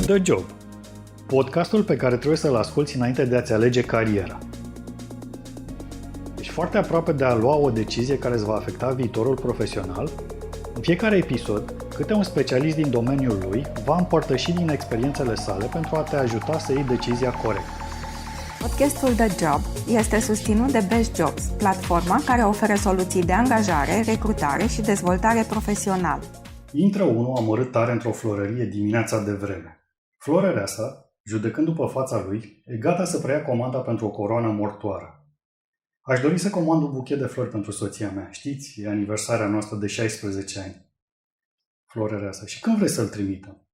The Job, podcastul pe care trebuie să-l asculți înainte de a-ți alege cariera. Ești foarte aproape de a lua o decizie care îți va afecta viitorul profesional. În fiecare episod, câte un specialist din domeniul lui va împărtăși din experiențele sale pentru a te ajuta să iei decizia corectă. Podcastul The Job este susținut de Best Jobs, platforma care oferă soluții de angajare, recrutare și dezvoltare profesională. Intră unul amărât tare într-o florărie dimineața de vreme. Florărea sa, judecând după fața lui, e gata să preia comanda pentru o coroană mortoară. Aș dori să comand un buchet de flori pentru soția mea. Știți, e aniversarea noastră de 16 ani. Florărea sa. Și când vrei să-l trimită?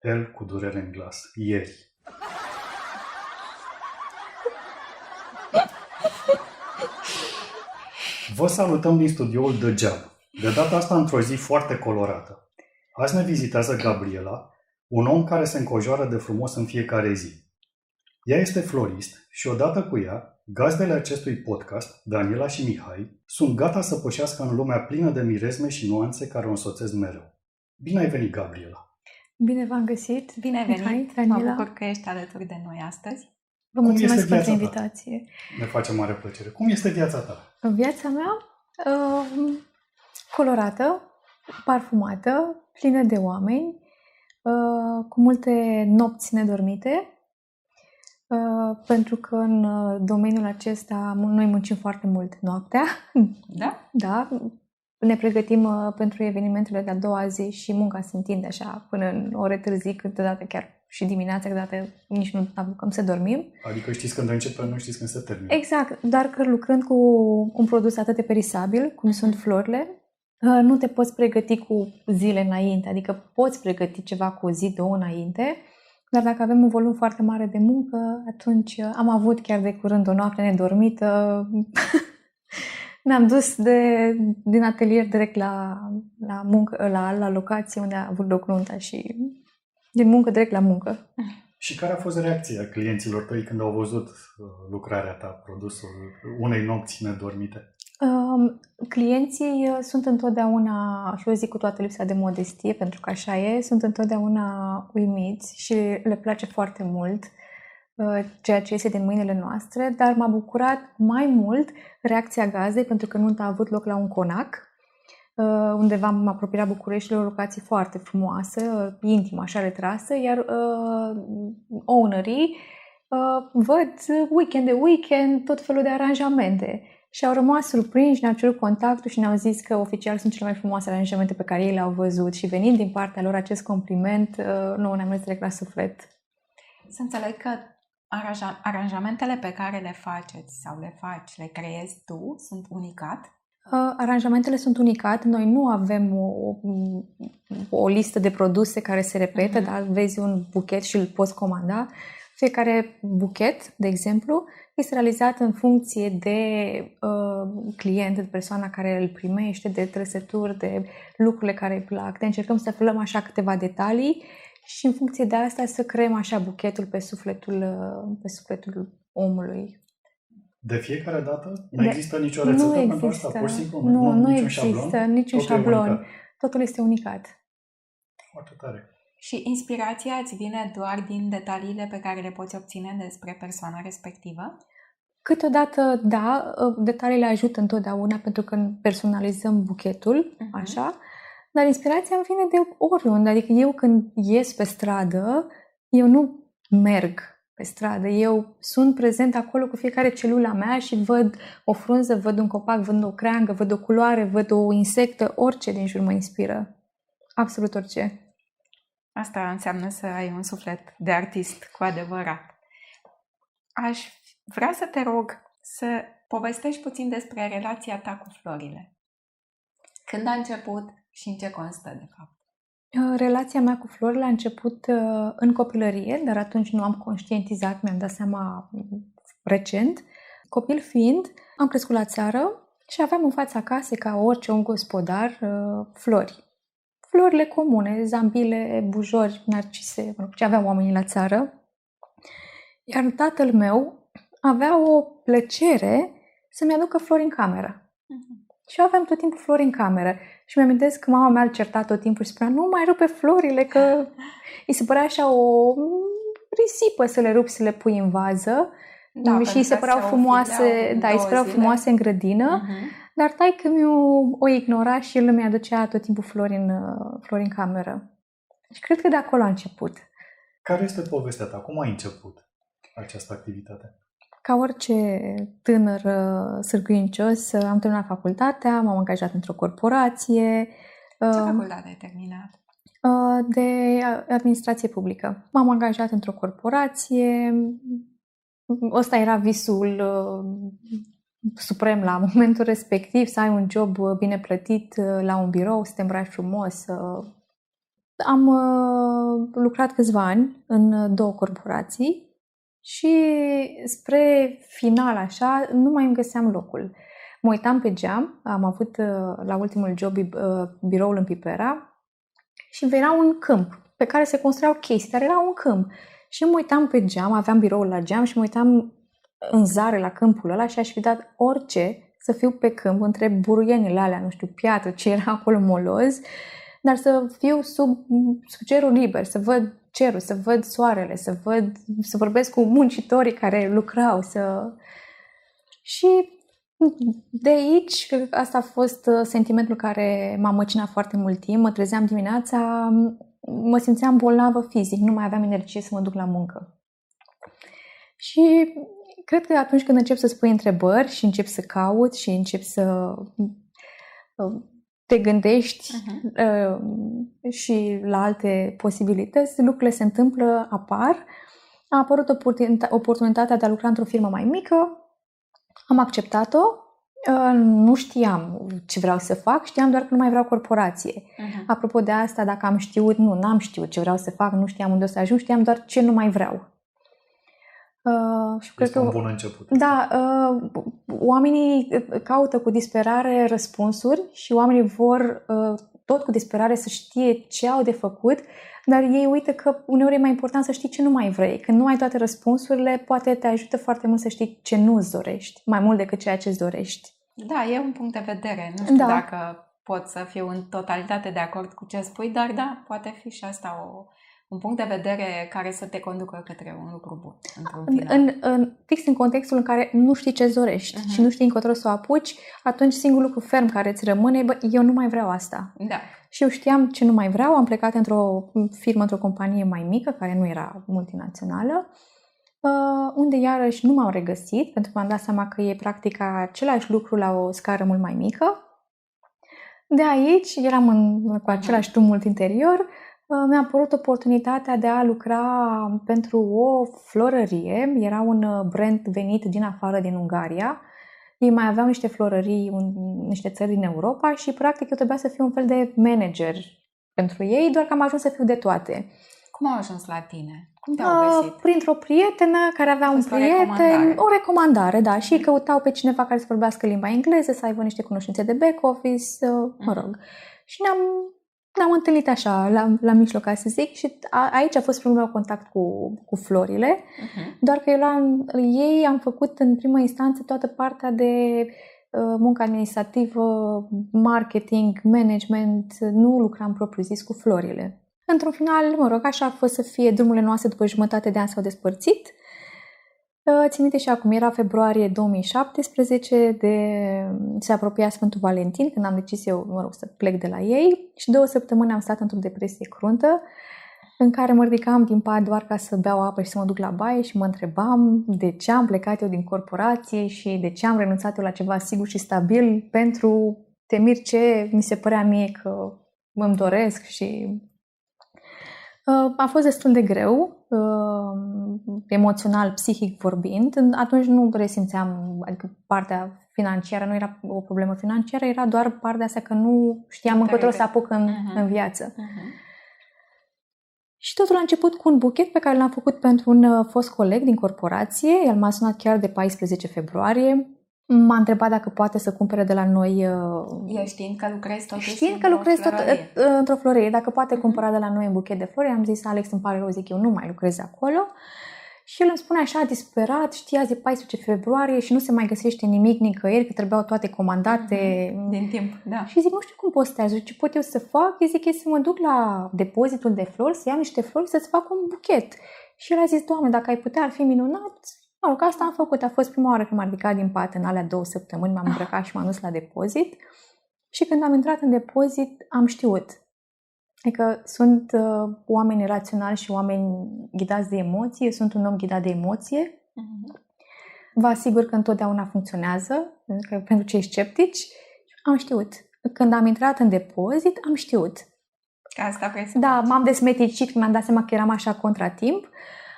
El cu durere în glas. Ieri. Vă salutăm din studioul The Job. De data asta într-o zi foarte colorată. Azi ne vizitează Gabriela, un om care se înconjoară de frumos în fiecare zi. Ea este florist și odată cu ea, gazdele acestui podcast, Daniela și Mihai, sunt gata să pășească în lumea plină de mirezme și nuanțe care o însoțesc mereu. Bine ai venit, Gabriela! Bine v-am găsit! Bine ai venit! Mihai, mă Daniela. bucur că ești alături de noi astăzi. Vă mulțumesc este pentru viața ta? invitație. Ne face mare plăcere. Cum este viața ta? În viața mea, colorată, parfumată, plină de oameni, cu multe nopți nedormite, pentru că în domeniul acesta noi muncim foarte mult noaptea. Da? Da, ne pregătim pentru evenimentele de-a doua zi și munca se întinde așa până în ore târzii, câteodată chiar și dimineața, câteodată nici nu apucăm să dormim. Adică știți când începe, nu știți când se termină. Exact, dar că lucrând cu un produs atât de perisabil, cum sunt florile, nu te poți pregăti cu zile înainte, adică poți pregăti ceva cu o zi, două înainte, dar dacă avem un volum foarte mare de muncă, atunci am avut chiar de curând o noapte nedormită. Ne-am dus din atelier direct la muncă, la locație unde a avut loc nunta și din muncă direct la muncă. Și care a fost reacția clienților tăi când au văzut lucrarea ta, produsul unei nopți nedormite? Clienții sunt întotdeauna, și eu zic cu toată lipsa de modestie, pentru că așa e, sunt întotdeauna uimiți și le place foarte mult ceea ce iese din mâinile noastre, dar m-a bucurat mai mult reacția gazdei, pentru că nunta a avut loc la un conac, undeva m-a apropiat Bucureștiului, o locație foarte frumoasă, intimă, așa retrasă, iar ownerii văd weekend de weekend, tot felul de aranjamente. Și au rămas surprinși, ne-au cerut contactul și ne-au zis că oficial sunt cele mai frumoase aranjamente pe care ei le-au văzut și venind din partea lor acest compliment, nouă ne-a mers direct la suflet. Să înțeleg că aranjamentele pe care le faceți sau le faci, le creezi tu, sunt unicat? Aranjamentele sunt unicat. Noi nu avem o listă de produse care se repetă, dar vezi un buchet și îl poți comanda. Fiecare buchet, de exemplu, este realizat în funcție de client, de persoana care îl primește, de trăsături, de lucrurile care îi plac. Încercăm să aflăm așa câteva detalii și în funcție de asta să creăm așa buchetul pe sufletul omului. De fiecare dată? Nu există nicio rețetă pentru asta? Pur și simplu? Nu există niciun șablon. Totul este unicat. Foarte tare. Și inspirația îți vine doar din detaliile pe care le poți obține despre persoana respectivă? Câteodată, da, detaliile ajută întotdeauna pentru că personalizăm buchetul, așa, dar inspirația îmi vine de oriunde. Adică eu când ies pe stradă, eu nu merg pe stradă, eu sunt prezent acolo cu fiecare celula mea și văd o frunză, văd un copac, văd o creangă, văd o culoare, văd o insectă, orice din jur mă inspiră. Absolut orice. Asta înseamnă să ai un suflet de artist cu adevărat. Aș vrea să te rog să povestești puțin despre relația ta cu florile. Când a început și în ce constă, de fapt? Relația mea cu florile a început în copilărie, dar atunci nu am conștientizat, mi-am dat seama recent. Copil fiind, am crescut la țară și aveam în fața casei, ca orice om gospodar, flori. Florile comune, zambile, bujori, narcise, ce aveau oamenii la țară. Iar tatăl meu avea o plăcere să-mi aducă flori în cameră. Și eu aveam tot timpul flori în cameră. Și mi-amintesc că mama mea îl certa tot timpul și spunea, nu mai rupe florile, că îi se părea așa o risipă să le rupi, să le pui în vază. Da, și îi se păreau frumoase, îi se păreau frumoase în grădină. Dar taică-miu o ignora și el îmi aducea tot timpul flori în cameră. Și cred că de acolo a început. Care este povestea ta? Cum ai început această activitate? Ca orice tânăr sârguincios, am terminat facultatea, m-am angajat într-o corporație. Ce facultate ai terminat? De administrație publică. M-am angajat într-o corporație. Ăsta era visul suprem la momentul respectiv, să ai un job bine plătit la un birou, să te îmbraci frumos. Am lucrat câțiva ani în 2 corporații și spre final așa nu mai îmi găseam locul. Mă uitam pe geam, am avut la ultimul job biroul în Pipera și era un câmp pe care se construiau chestii, dar era un câmp. Și mă uitam pe geam, aveam biroul la geam și mă uitam în zare la câmpul ăla și aș fi dat orice să fiu pe câmp între buruienile alea, nu știu, piatră, ce era acolo moloz, dar să fiu sub cerul liber, să văd cerul, să văd soarele, să vorbesc cu muncitorii care lucrau. Și de aici, asta a fost sentimentul care m-a măcinat foarte mult timp. Mă trezeam dimineața, mă simțeam bolnavă fizic, nu mai aveam energie să mă duc la muncă. Și cred că atunci când încep să-ți pui întrebări și încep să cauți și încep să te gândești și la alte posibilități, lucrurile se întâmplă, apar. A apărut oportunitatea de a lucra într-o firmă mai mică, am acceptat-o, nu știam ce vreau să fac, știam doar că nu mai vreau corporație. Apropo de asta, dacă am știut, n-am știut ce vreau să fac, nu știam unde o să ajung, știam doar ce nu mai vreau. Și este un bun început. Da, oamenii caută cu disperare răspunsuri și oamenii vor tot cu disperare să știe ce au de făcut, dar ei uită că uneori e mai important să știi ce nu mai vrei. Când nu ai toate răspunsurile, poate te ajută foarte mult să știi ce nu-ți dorești, mai mult decât ceea ce îți dorești. Da, e un punct de vedere. Nu știu dacă pot să fiu în totalitate de acord cu ce spui, dar da, poate fi și asta un punct de vedere care să te conducă către un lucru bun, într-un final. Fix în contextul în care nu știi ce-ți dorești și nu știi încotro să o apuci, atunci singurul lucru ferm care îți rămâne e, eu nu mai vreau asta. Da. Și eu știam ce nu mai vreau, am plecat într-o firmă, într-o companie mai mică, care nu era multinațională, unde iarăși nu m-am regăsit, pentru că m-am dat seama că e practic același lucru la o scară mult mai mică. De aici, eram cu același tumult interior, mi-a apărut oportunitatea de a lucra pentru o florărie. Era un brand venit din afară, din Ungaria. Ei mai aveau niște florării în niște țări din Europa și practic eu trebuia să fiu un fel de manager pentru ei, doar că am ajuns să fiu de toate. Cum au ajuns la tine? Cum te-au găsit? Printr-o prietenă care avea un prieten, o recomandare, da, și căutau pe cineva care să vorbească limba engleză, să aibă niște cunoștințe de back office, mă rog. Și ne-am întâlnit așa, la mijloc, ca să zic, și aici a fost primul meu contact cu florile, doar că eu ei am făcut în primă instanță toată partea de muncă administrativă, marketing, management, nu lucram propriu-zis cu florile. Într-un final, mă rog, așa a fost să fie drumurile noastre, după jumătate de an s-au despărțit. Țin minte și acum, era februarie 2017, se apropia Sfântul Valentin, când am decis eu, mă rog, să plec de la ei, și 2 săptămâni am stat într-o depresie cruntă, în care mă ridicam din pat doar ca să beau apă și să mă duc la baie și mă întrebam de ce am plecat eu din corporație și de ce am renunțat eu la ceva sigur și stabil pentru temiri ce mi se părea mie că îmi doresc și... A fost destul de greu, emoțional, psihic vorbind. Atunci nu resimțeam, adică partea financiară nu era o problemă financiară, era doar partea asta că nu știam încotro să apuc în viață. Și totul a început cu un buchet pe care l-am făcut pentru un fost coleg din corporație. El m-a sunat chiar de 14 februarie. M-a întrebat dacă poate să cumpere de la noi... Eu știind că lucrezi totuși într-o florărie, dacă poate cumpăra de la noi un buchet de flori. Am zis, Alex, îmi pare rău, zic eu, nu mai lucrez acolo. Și el îmi spune așa, disperat, știi, azi e 14 februarie și nu se mai găsește nimic nicăieri, că trebuiau toate comandate. Din timp, da. Și zic, nu știu cum postează, ce pot eu să fac? Eu zic, e să mă duc la depozitul de flori, să iau niște flori, să-ți fac un buchet. Și el a zis, Doamne, dacă ai putea, ar fi minunat. Mă rog, asta am făcut. A fost prima oară când m-am ridicat din pat în alea 2 săptămâni, m-am îmbrăcat și m-am dus la depozit. Și când am intrat în depozit, am știut. Adică sunt oameni raționali și oameni ghidați de emoție. Eu sunt un om ghidat de emoție. Vă asigur că întotdeauna funcționează, pentru cei sceptici. Am știut. Când am intrat în depozit, am știut. Asta vrei să Da, faci. m-am desmeticit când mi-am dat seama că eram așa contratimp.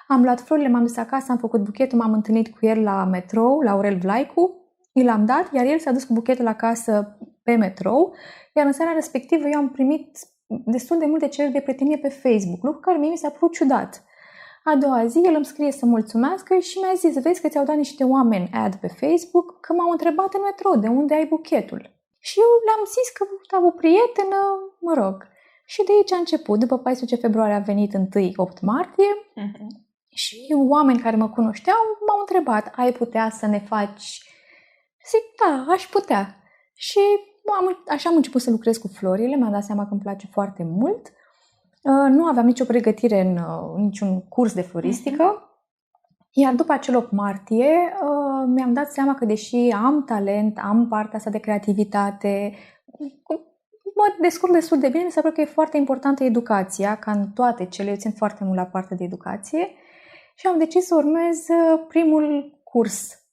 Am luat florile, m-am dus acasă, am făcut buchetul, m-am întâlnit cu el la metrou, la Aurel Vlaicu. I l-am dat, iar el s-a dus cu buchetul acasă pe metrou. Iar în seara respectivă eu am primit destul de multe cereri de prietenie pe Facebook, lucru care mie mi s-a părut ciudat. A doua zi, el îmi scrie să mulțumească și mi-a zis, vezi că ți-au dat niște oameni ad pe Facebook, că m-au întrebat în metrou de unde ai buchetul. Și eu le-am zis că am o prietenă, mă rog. Și de aici a început. După 14 februarie a venit 8 martie și oameni care mă cunoșteau m-au întrebat, ai putea să ne faci? Zic, da, aș putea. Și așa am început să lucrez cu florile, mi-am dat seama că îmi place foarte mult. Nu aveam nicio pregătire în niciun curs de floristică. Iar după acel 8 martie mi-am dat seama că deși am talent, am partea asta de creativitate, mă descurc destul de bine, mi se pare că e foarte importantă educația, ca în toate cele, eu țin foarte mult la partea de educație și am decis să urmez primul curs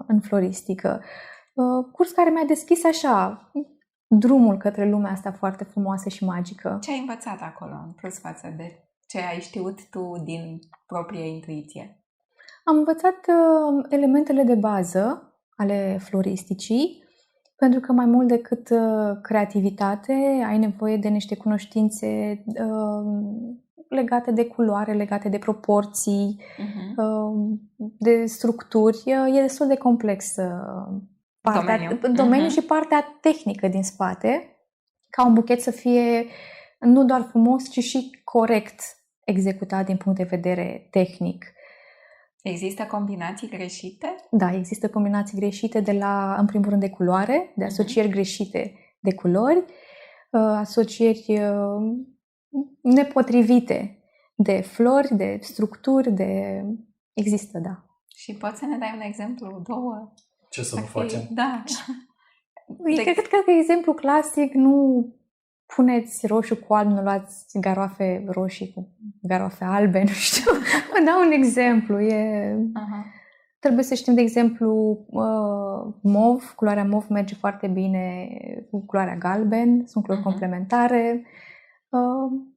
în floristică. Curs care mi-a deschis așa drumul către lumea asta foarte frumoasă și magică. Ce ai învățat acolo, în plus față de ce ai știut tu din proprie intuiție? Am învățat elementele de bază ale floristicii, pentru că mai mult decât creativitate, ai nevoie de niște cunoștințe legate de culoare, legate de proporții, de structuri. E destul de complex domeniul și partea tehnică din spate, ca un buchet să fie nu doar frumos, ci și corect executat din punct de vedere tehnic. Există combinații greșite? Da, există combinații greșite în primul rând de culoare, de asocieri greșite de culori, asocieri nepotrivite de flori, de structuri, există, da. Și poți să ne dai un exemplu, două? Ce să nu facem? Da. Cred că exemplu clasic, nu puneți roșu cu alb, nu luați garoafe roșii cu garoafe albe, nu știu. Vă dau un exemplu. Trebuie să știm, de exemplu, mov, culoarea mov merge foarte bine cu culoarea galben, sunt culori complementare.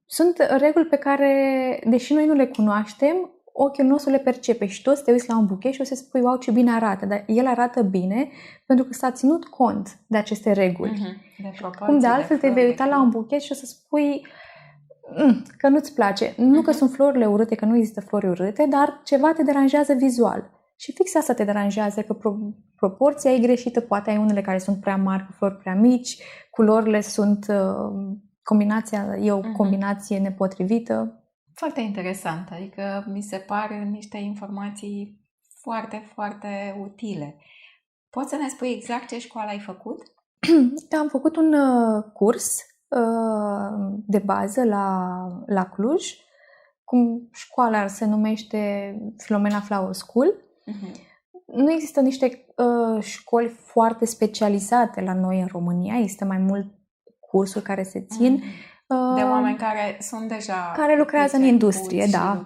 Sunt reguli pe care, deși noi nu le cunoaștem, ochiul nostru le percepe și toți te uiți la un buchet și o să spui, wow, ce bine arată, dar el arată bine pentru că s-a ținut cont de aceste reguli. Cum de altfel te vei uita la un buchet și o să spui că nu-ți place. Nu că sunt florile urâte, că nu există flori urâte, dar ceva te deranjează vizual. Și fix asta te deranjează, că proporția e greșită, poate ai unele care sunt prea mari cu flori prea mici, culorile sunt, combinația e o combinație nepotrivită. Foarte interesant, adică mi se par niște informații foarte, foarte utile. Poți să ne spui exact ce școală ai făcut? Am făcut un curs de bază la Cluj. Școala se numește Filomena Flower School. Nu există niște școli foarte specializate la noi în România. Există mai mult cursuri care se țin de oameni care sunt deja care lucrează în industrie, da.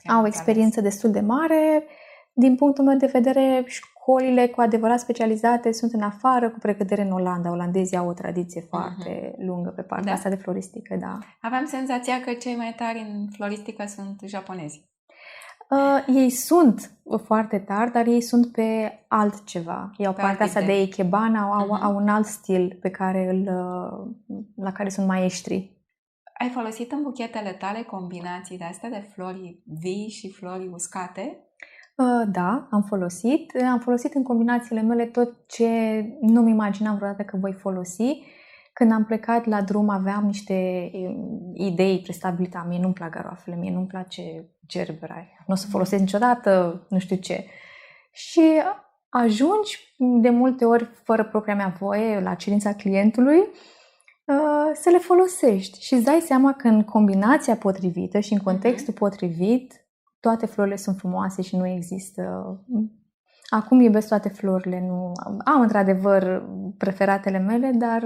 Au o experiență destul de mare. Din punctul meu de vedere, școlile cu adevărat specializate sunt în afară, cu precădere în Olanda. Olandezii au o tradiție foarte lungă pe partea asta de floristică, da. Aveam senzația că cei mai tari în floristică sunt japonezi. Ei sunt foarte tari, dar ei sunt pe altceva. Ei au partea asta de ikebana, au un alt stil pe care la care sunt maestri. Ai folosit în buchetele tale combinații de astea de flori vii și flori uscate? Da, am folosit. Am folosit în combinațiile mele tot ce nu-mi imaginam vreodată că voi folosi. Când am plecat la drum aveam niște idei prestabilite. Mie nu-mi plac garoafele, mie nu-mi place Gerbera, nu o să folosesc niciodată, nu știu ce. Și ajungi de multe ori, fără propria mea voie, la cerința clientului, să le folosești. Și îți dai seama că în combinația potrivită și în contextul potrivit, toate florile sunt frumoase și nu există... Acum iubesc toate florile, nu... Am într-adevăr preferatele mele, dar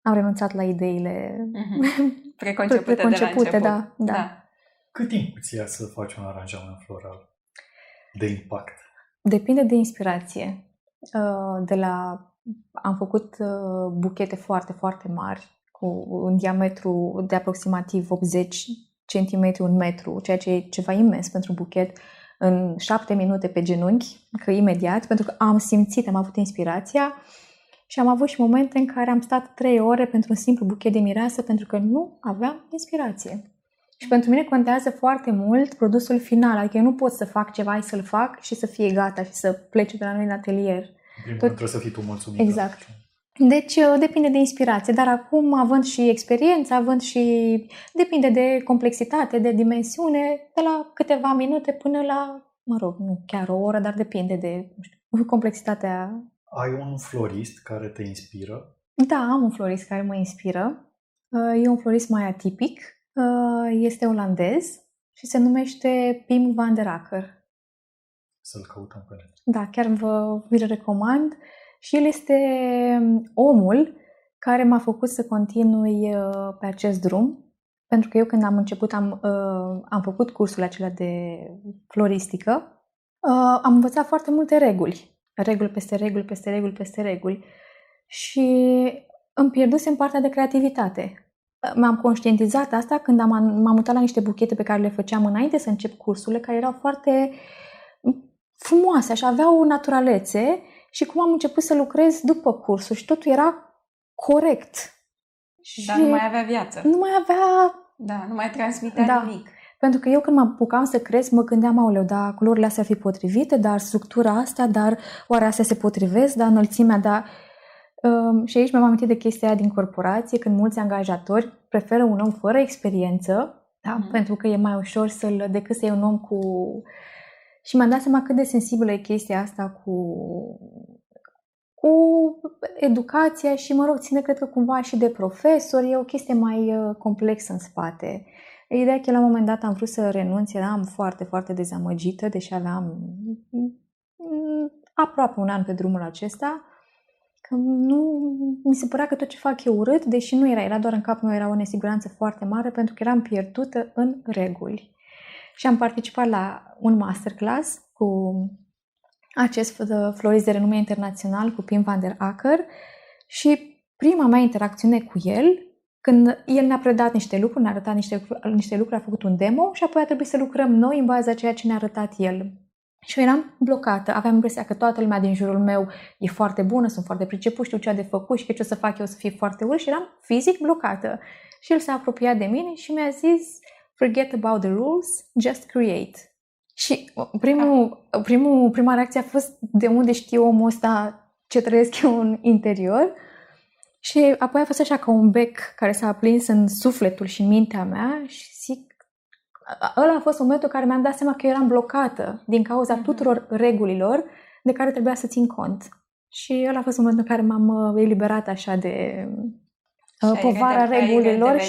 am renunțat la ideile preconcepute de la început. Da. Cât timp îți ia să faci un aranjament floral de impact? Depinde de inspirație. Am făcut buchete foarte, foarte mari, cu un diametru de aproximativ 80 cm, 1 metru, ceea ce e ceva imens pentru buchet, în 7 minute pe genunchi, că imediat, pentru că am avut inspirația și am avut și momente în care am stat 3 ore pentru un simplu buchet de mireasă pentru că nu aveam inspirație. Și pentru mine contează foarte mult produsul final, adică eu nu pot să fac ceva, să-l fac și să fie gata și să plece de la noi în atelier. Trebuie să fii tu mulțumită. Exact. Deci depinde de inspirație, dar acum având și experiență, depinde de complexitate, de dimensiune, de la câteva minute până la, nu chiar o oră, dar depinde de complexitatea. Ai un florist care te inspiră? Da, am un florist care mă inspiră. E un florist mai atipic, este olandez și se numește Pim van der Acker. Să-l căutăm pe net. Da, chiar vi-l recomand. Și el este omul care m-a făcut să continui pe acest drum, pentru că eu când am început, am făcut cursul acela de floristică, am învățat foarte multe reguli peste reguli, peste reguli, peste reguli și îmi pierdusem partea de creativitate. M-am conștientizat asta când m-am uitat la niște buchete pe care le făceam înainte să încep cursurile, care erau foarte frumoase, așa, aveau naturalețe. Și cum am început să lucrez după cursul și totul era corect. Dar nu mai avea viață. Nu mai avea... Da, nu mai transmitea nimic. Pentru că eu când mă apucam să cresc, mă gândeam, aoleu, da, culorile astea ar fi potrivite, dar structura asta, dar oare astea se potrivesc, dar înălțimea, da... Și aici mi-am amintit de chestia aia din corporație, când mulți angajatori preferă un om fără experiență, da? Pentru că e mai ușor decât să iei un om cu... Și mi-am dat seama cât de sensibilă e chestia asta cu educația și, ține, cred că cumva și de profesori, e o chestie mai complexă în spate. Ideea că la un moment dat am vrut să renunț, eram foarte, foarte dezamăgită, deși aveam aproape un an pe drumul acesta, că mi se părea că tot ce fac e urât, deși nu era doar în capul meu, era o nesiguranță foarte mare pentru că eram pierdută în reguli. Și am participat la un masterclass cu acest florist de renume internațional, cu Pim van der Acker, și prima mea interacțiune cu el, când el ne-a predat niște lucruri, ne-a arătat niște lucruri, a făcut un demo și apoi a trebuit să lucrăm noi în baza a ceea ce ne-a arătat el. Și eu eram blocată, aveam impresia că toată lumea din jurul meu e foarte bună, sunt foarte priceput, știu ce a de făcut și că ce o să fac eu să fie foarte urât și eram fizic blocată. Și el s-a apropiat de mine și mi-a zis: "Forget about the rules, just create." Și prima reacție a fost: de unde știu omul ăsta ce trăiesc eu în interior? Și apoi a fost așa ca un bec care s-a aprins în sufletul și în mintea mea și zic, ăla a fost momentul în care mi-am dat seama că eu eram blocată din cauza tuturor regulilor de care trebuia să țin cont. Și ăla a fost momentul în care m-am eliberat așa de povara regulilor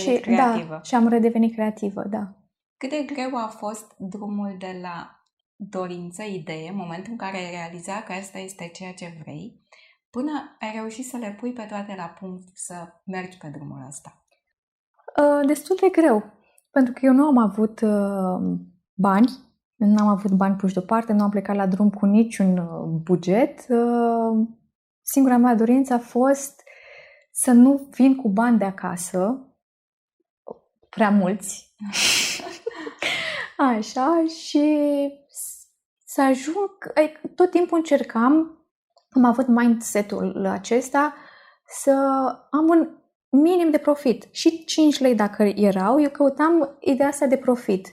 și am redevenit creativă, da. Cât de greu a fost drumul de la dorință, idee, în momentul în care ai realizat că asta este ceea ce vrei, până ai reușit să le pui pe toate la punct, să mergi pe drumul ăsta? Destul de greu, pentru că eu nu am avut bani, nu am avut bani puși deoparte, nu am plecat la drum cu niciun buget. Singura mea dorință a fost să nu vin cu bani de acasă, prea mulți, așa, și să ajung, tot timpul încercam, am avut mindset-ul acesta, să am un minim de profit. Și 5 lei dacă erau, eu căutam ideea asta de profit.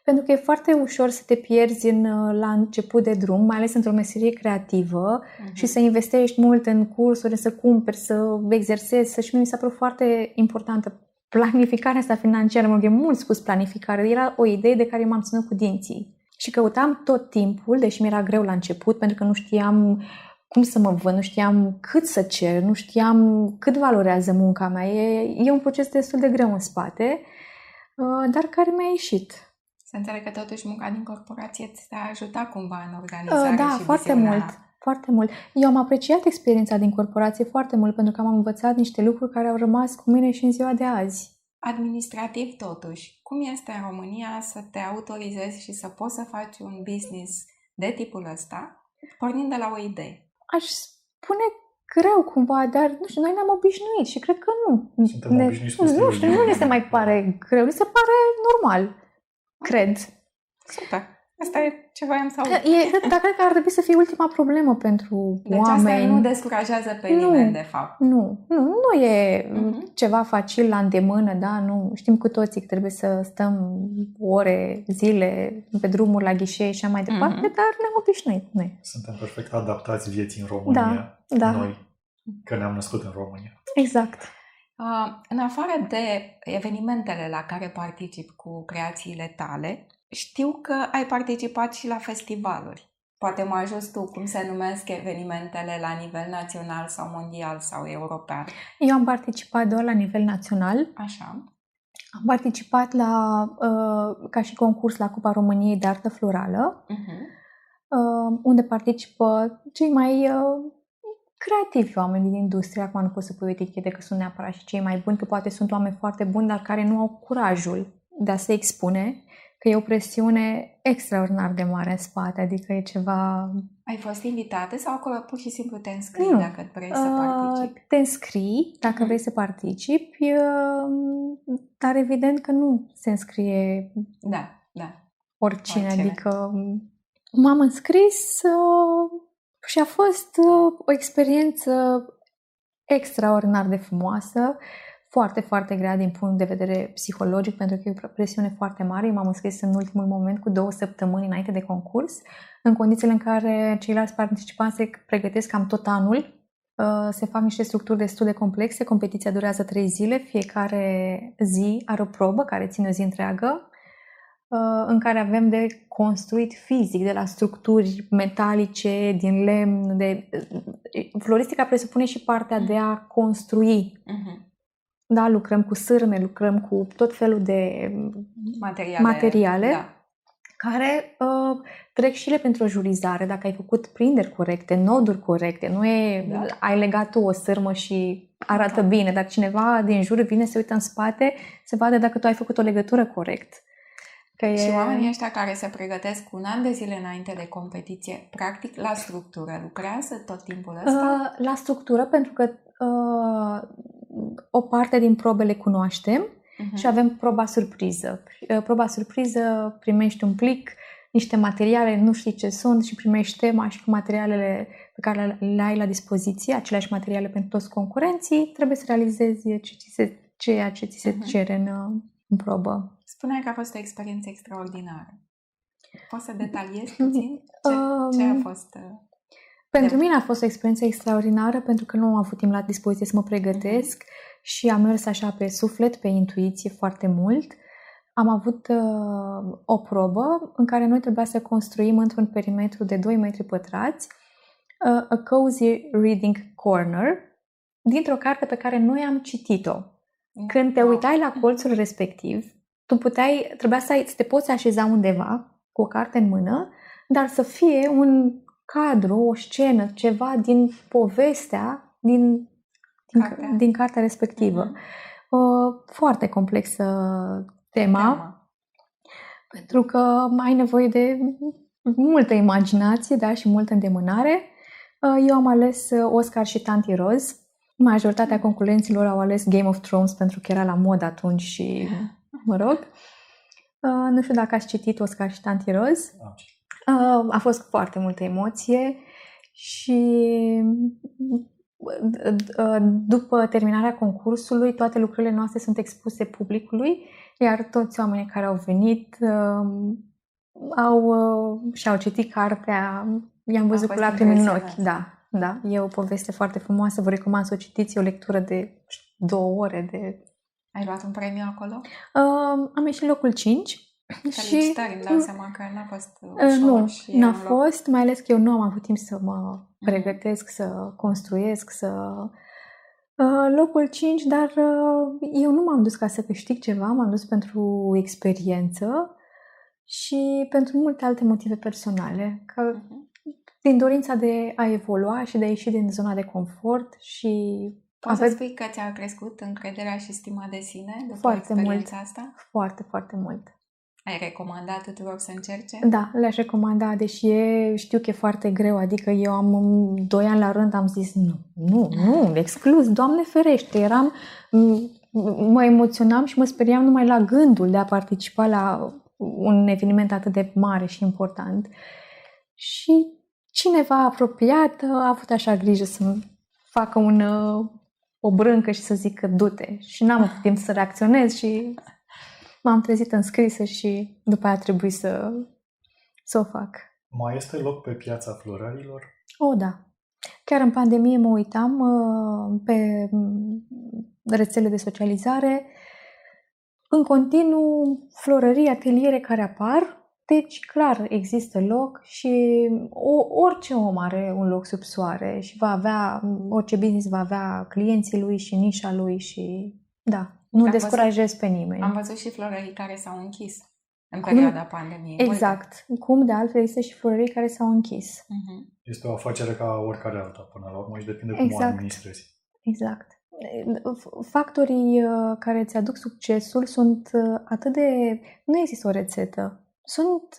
Pentru că e foarte ușor să te pierzi la început de drum, mai ales într-o meserie creativă, și să investești mult în cursuri, să cumperi, să exersezi, și mi s-a părut foarte importantă planificarea asta financiară, mă rog, e mult spus planificare, era o idee de care m-am ținut cu dinții. Și căutam tot timpul, deși mi-era greu la început, pentru că nu știam cum să mă văd, nu știam cât să cer, nu știam cât valorează munca mea. E un proces destul de greu în spate, dar care mi-a ieșit. Să înțeleg că totuși munca din corporație ți-a ajutat cumva în organizare da, și foarte viziunea. mult. Foarte mult. Eu am apreciat experiența din corporație foarte mult pentru că am învățat niște lucruri care au rămas cu mine și în ziua de azi. Administrativ, totuși, cum este în România să te autorizezi și să poți să faci un business de tipul ăsta, pornind de la o idee? Aș spune greu cumva, dar nu știu, noi ne-am obișnuit și cred că nu. Suntem obișnuiți cu Nu știu, nu ne se mai pare greu, ne se pare normal, cred. Super! Asta e ce voiam să aud. Dar cred că ar trebui să fie ultima problemă pentru deci oameni. Asta nu descurajează pe nimeni, de fapt. Nu e ceva facil la îndemână, da? Nu. Știm cu toții că trebuie să stăm ore, zile pe drumuri la ghișee și așa mai departe, dar ne-am obișnuit. Noi. Suntem perfect adaptați vieții în România. Da. Noi, că ne-am născut în România. Exact. În afară de evenimentele la care participi cu creațiile tale, știu că ai participat și la festivaluri. Poate mă ajuți tu cum se numesc evenimentele la nivel național sau mondial sau european? Eu am participat doar la nivel național. Așa. Am participat ca și concurs la Cupa României de Artă Florală, unde participă cei mai creativi oameni din industrie. Acum nu pot să pui o etichetă că sunt neapărat și cei mai buni, că poate sunt oameni foarte buni, dar care nu au curajul de a se expune, că e o presiune extraordinar de mare în spate, adică e ceva... Ai fost invitată sau acolo pur și simplu te înscrii dacă vrei să participi? Te înscrii dacă vrei să participi, dar evident că nu se înscrie oricine, adică m-am înscris și a fost o experiență extraordinar de frumoasă, foarte, foarte grea din punct de vedere psihologic, pentru că e o presiune foarte mare. Eu m-am înscris în ultimul moment cu 2 săptămâni înainte de concurs, în condițiile în care ceilalți participanți se pregătesc cam tot anul. Se fac niște structuri destul de complexe, competiția durează 3 zile, fiecare zi are o probă care ține o zi întreagă, în care avem de construit fizic, de la structuri metalice, din lemn. Floristica presupune și partea de a construi. Da, lucrăm cu sârme, lucrăm cu tot felul de materiale care trec și ele pentru o jurizare. Dacă ai făcut prinderi corecte, noduri corecte, nu e ai legat tu o sârmă și arată bine, dar cineva din jur vine, se uită în spate, se vadă dacă tu ai făcut o legătură corect. Și oamenii ăștia care se pregătesc un an de zile înainte de competiție, practic la structură, lucrează tot timpul ăsta? La structură, pentru că o parte din probe le cunoaștem și avem proba surpriză. Proba surpriză, primești un plic, niște materiale, nu știi ce sunt și primești tema și cu materialele pe care le ai la dispoziție, aceleași materiale pentru toți concurenții, trebuie să realizezi ceea ce ți se cere în probă. Spuneai că a fost o experiență extraordinară. Poți să detaliezi puțin ce a fost? Pentru mine a fost o experiență extraordinară pentru că nu am avut timp la dispoziție să mă pregătesc și am mers așa pe suflet, pe intuiție foarte mult. Am avut o probă în care noi trebuia să construim într-un perimetru de 2 metri pătrați a cozy reading corner dintr-o carte pe care noi am citit-o. Când te uitai la colțul respectiv, trebuia să te poți așeza undeva cu o carte în mână, dar să fie un cadru, o scenă, ceva din povestea din cartea respectivă. Foarte complexă tema, pentru că ai nevoie de multă imaginație, da, și multă îndemânare. Eu am ales Oscar și Tanti Rose. Majoritatea concurenților au ales Game of Thrones pentru că era la mod atunci și, mă rog. Nu știu dacă ați citit Oscar și Tanti Rose. A fost foarte multă emoție și după terminarea concursului, toate lucrurile noastre sunt expuse publicului, iar toți oamenii care au venit și-au citit cartea, i-am văzut cu lacrimi în ochi. Da, e o poveste foarte frumoasă, vă recomand să o citiți, e o lectură de 2 ore. Ai luat un premiu acolo? Am ieșit locul 5. Felicitări, îmi dau seama că n-a fost Nu, ușor. n-a fost, mai ales că eu nu am avut timp să mă pregătesc, să construiesc, locul 5, dar eu nu m-am dus ca să câștig ceva, m-am dus pentru experiență și pentru multe alte motive personale, că din dorința de a evolua și de a ieși din zona de confort și... Poți să spui că ți-a crescut încrederea și stima de sine după experiența asta? Foarte, foarte mult. Ai recomandat tuturor să încerce? Da, le-aș recomanda, deși știu că e foarte greu, adică eu am 2 ani la rând am zis nu, exclus, Doamne ferește, mă emoționam și mă speriam numai la gândul de a participa la un eveniment atât de mare și important. Și cineva apropiat a avut așa grijă să-mi facă o brâncă și să zică du-te. Și n-am avut timp să reacționez și m-am trezit înscrisă și după aia a trebuit să o fac. Mai este loc pe piața florărilor? Da. Chiar în pandemie mă uitam pe rețele de socializare, în continuu florării, ateliere care apar, deci clar există loc și orice om are un loc sub soare și orice business va avea clienții lui și nișa lui și da, nu descurajez pe nimeni. Am văzut și florării care s-au închis în perioada pandemiei. Exact. Cum de altfel există și florării care s-au închis. Este o afacere ca oricare alta până la urmă și depinde cum o administrezi. Exact. Factorii care îți aduc succesul sunt atât de... Nu există o rețetă. Sunt,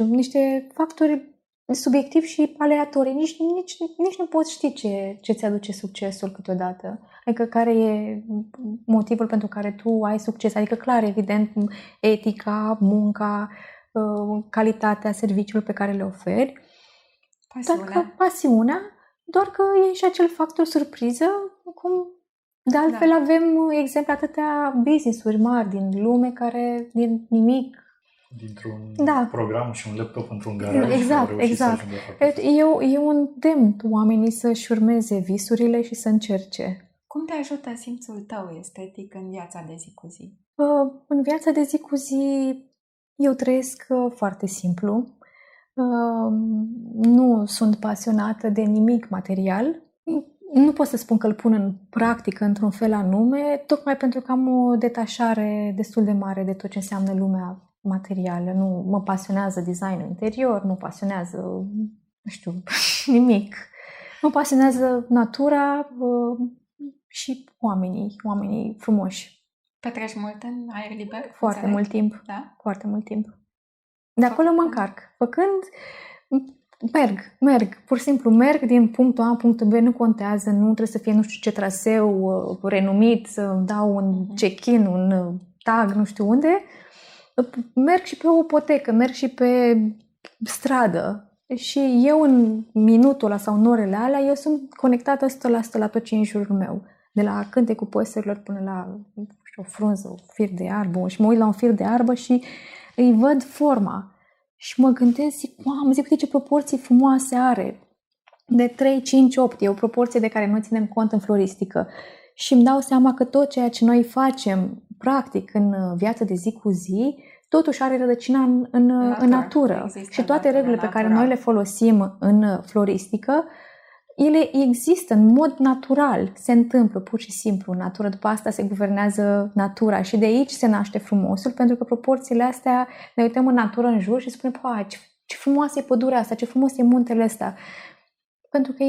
niște factori subiectivi și aleatorii. Nici nu poți ști ce ți aduce succesul câteodată. Adică care e motivul pentru care tu ai succes. Adică clar, evident, etica, munca, calitatea serviciilor pe care le oferi. Pasiunea. Doar că e și acel factor surpriză, cum de altfel avem exemple atâtea business-uri mari din lume care din nimic dintr-un program și un laptop într-un garaj. Exact. Eu îndemn oamenii să-și urmeze visurile și să încerce. Cum te ajută simțul tău estetic în viața de zi cu zi? În viața de zi cu zi eu trăiesc foarte simplu. Nu sunt pasionată de nimic material. Nu pot să spun că îl pun în practică într-un fel anume, tocmai pentru că am o detașare destul de mare de tot ce înseamnă lumea materială. Nu mă pasionează designul interior, nu pasionează, nimic. Mă pasionează natura și oamenii frumoși. Petreci mult în aer liber? Foarte mult timp. Da? Foarte mult timp. De acolo mă încarc. Făcând, merg. Pur și simplu merg din punctul A în punctul B, nu contează, nu trebuie să fie nu știu ce traseu renumit, să dau un check-in, un tag, nu știu unde. Merg și pe o potecă, merg și pe stradă. Și eu în minutul ăla sau în orele alea, eu sunt conectată 100% la tot ce e în jurul meu. De la cântecul păsărilor până la o frunză, un fir de iarbă. Și mă uit la un fir de iarbă și îi văd forma. Și mă gândesc, uite ce proporții frumoase are. De 3, 5, 8. E o proporție de care noi ținem cont în floristică. Și îmi dau seama că tot ceea ce noi facem practic în viața de zi cu zi, totuși are rădăcina în natură. Și toate regulile pe care noi le folosim în floristică, ele există în mod natural, se întâmplă pur și simplu în natură, după asta se guvernează natura și de aici se naște frumosul, pentru că proporțiile astea, ne uităm în natură în jur și spunem, ce frumoasă e pădurea asta, ce frumos e muntele ăsta. Pentru că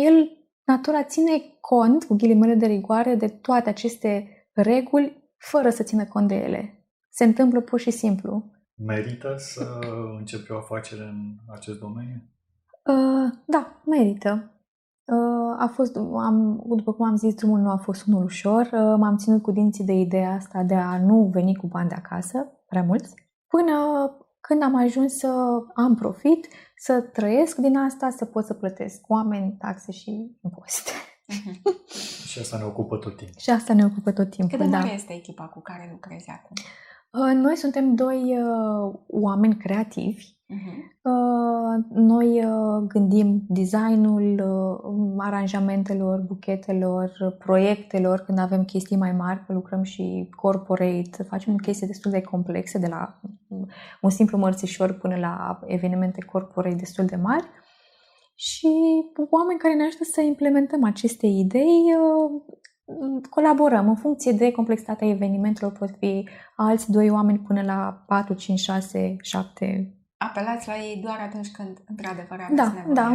natura ține cont, cu ghilimele de rigoare, de toate aceste reguli, fără să țină cont de ele. Se întâmplă pur și simplu. Merită să începi o afacere în acest domeniu? Da, merită. După cum am zis, drumul nu a fost unul ușor. M-am ținut cu dinții de ideea asta de a nu veni cu bani de acasă, prea mulți, până când am ajuns să am profit, să trăiesc din asta, să pot să plătesc oameni, taxe și impozite. Și asta ne ocupă tot timpul. Și asta ne ocupă tot timpul, Cât de mare este echipa cu care lucrezi acum? Noi suntem doi oameni creativi. Noi gândim designul aranjamentelor, buchetelor, proiectelor, când avem chestii mai mari, că lucrăm și corporate, facem chestii destul de complexe, de la un simplu mărțișor până la evenimente corporate destul de mari. Și oameni care ne ajută să implementăm aceste idei, colaborăm în funcție de complexitatea evenimentelor, pot fi alți 2 oameni până la 4, 5, 6, 7. Apelați la ei doar atunci când într-adevăr aveți nevoie. Da,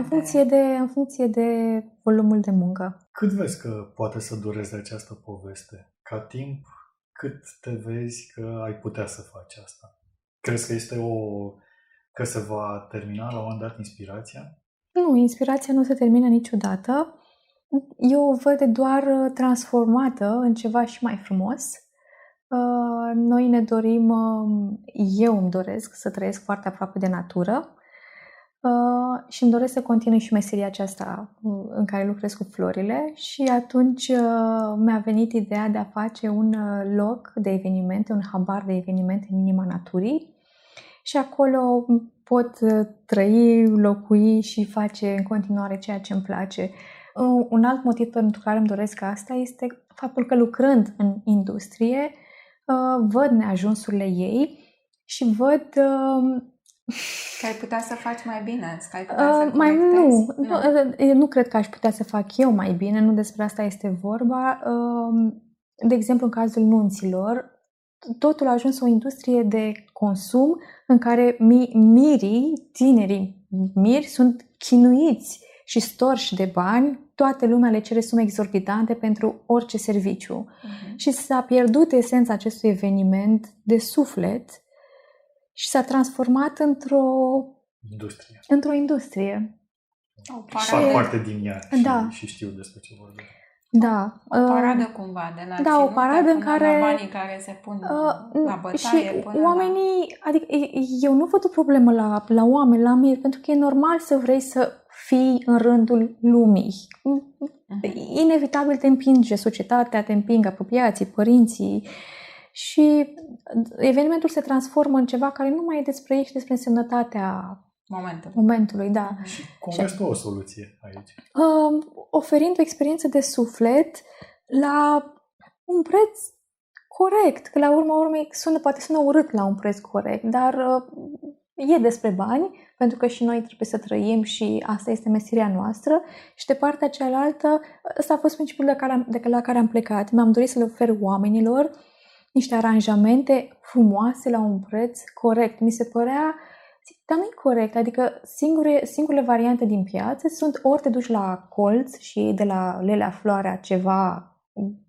în funcție de volumul de muncă. Cât vezi că poate să dureze această poveste? Ca timp, cât te vezi că ai putea să faci asta? Crezi că că se va termina la un moment dat inspirația? Nu, inspirația nu se termină niciodată. Eu o văd doar transformată în ceva și mai frumos. Noi ne dorim, eu îmi doresc să trăiesc foarte aproape de natură și îmi doresc să continui și meseria aceasta în care lucrez cu florile și atunci mi-a venit ideea de a face un loc de evenimente, un habar de evenimente în inima naturii și acolo pot trăi, locui și face în continuare ceea ce îmi place. Un alt motiv pentru care îmi doresc asta este faptul că lucrând în industrie văd neajunsurile ei și văd că ai putea să faci mai bine, că ai putea să corectezi. Nu cred că aș putea să fac eu mai bine, nu despre asta este vorba. De exemplu, în cazul nunților, totul a ajuns o industrie de consum în care tinerii miri sunt chinuiți și storși de bani, toată lumea le cere sume exorbitante pentru orice serviciu. Și s-a pierdut esența acestui eveniment de suflet și s-a transformat într-o industrie. Fac parte din ea și știu despre ce vorbesc. Da. O paradă cumva de la o paradă în care banii care se pun la bătaie și oamenii, adică eu nu văd o problemă la oameni, la miri, pentru că e normal să vrei să fii în rândul lumii. Inevitabil te împinge societatea, te împing apropiații, părinții și evenimentul se transformă în ceva care nu mai e despre ei și despre însemnătatea momentului, da. Și cum vezi tu o soluție aici? Oferind o experiență de suflet la un preț corect, că la urma urmei poate sună urât la un preț corect, dar e despre bani, pentru că și noi trebuie să trăim și asta este meseria noastră și de partea cealaltă, ăsta a fost principiul de la care am plecat. Mi-am dorit să le ofer oamenilor niște aranjamente frumoase la un preț corect. Mi se părea, dar nu e corect, adică singurele variante din piață sunt ori te duci la colț și de la Lelea Floarea ceva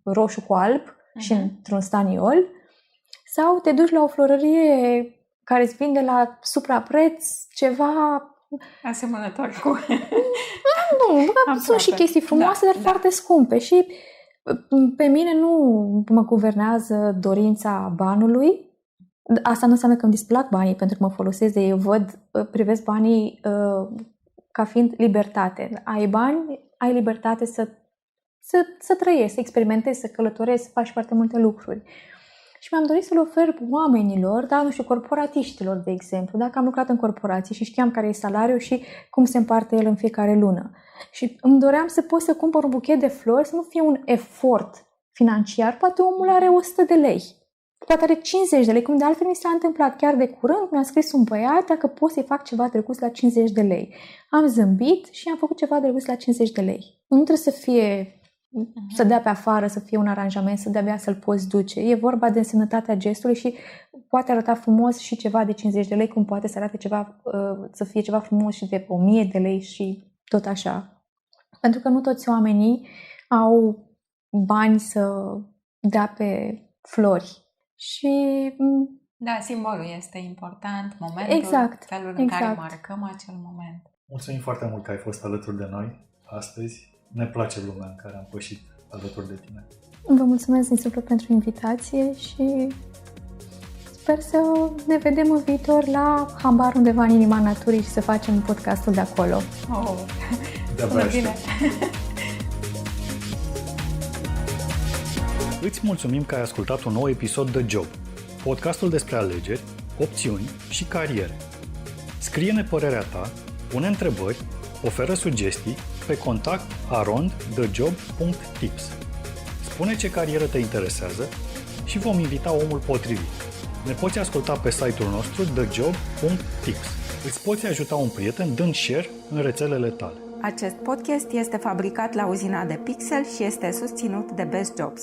roșu cu alb și într-un staniol, sau te duci la o florărie care îți vinde la suprapreț ceva asemănător cu... Nu, sunt și chestii frumoase, dar foarte scumpe și pe mine nu mă guvernează dorința banului. Asta nu înseamnă că îmi displac banii pentru că mă folosesc de ei. Privesc banii ca fiind libertate. Ai bani, ai libertate să trăiești, să experimentezi, să călătorești, să faci foarte multe lucruri. Și mi-am dorit să le ofer oamenilor, corporatiștilor, de exemplu. Dacă am lucrat în corporații și știam care e salariul și cum se împarte el în fiecare lună. Și îmi doream să pot să cumpăr un buchet de flori, să nu fie un efort financiar. Poate omul are 100 de lei. Poate are 50 de lei, cum de altfel mi s-a întâmplat chiar de curând. Mi-a scris un băiat dacă pot să-i fac ceva drăguț la 50 de lei. Am zâmbit și am făcut ceva drăguț la 50 de lei. Nu trebuie să fie... să dea pe afară, să fie un aranjament, să de-abia să-l poți duce. E vorba de însemnătatea gestului și poate arăta frumos și ceva de 50 de lei, cum poate să arate ceva, să fie ceva frumos și de 1000 de lei și tot așa. Pentru că nu toți oamenii au bani să dea pe flori. Și... Da, simbolul este important, momentul, felul în care marcăm acel moment. Mulțumim foarte mult că ai fost alături de noi astăzi. Ne place lumea în care am pășit alături de tine. Vă mulțumesc din suflet pentru invitație și sper să ne vedem în viitor la habar undeva în inima naturii și să facem podcastul de acolo. De-abia aștept. Îți mulțumim că ai ascultat un nou episod de Job. podcastul despre alegeri, opțiuni și cariere. Scrie-ne părerea ta, pune întrebări, oferă sugestii pe contact@thejob.tips. Spune ce carieră te interesează și vom invita omul potrivit. Ne poți asculta pe site-ul nostru thejob.tips. Îți poți ajuta un prieten dând share în rețelele tale. Acest podcast este fabricat la uzina de Pixel și este susținut de Best Jobs.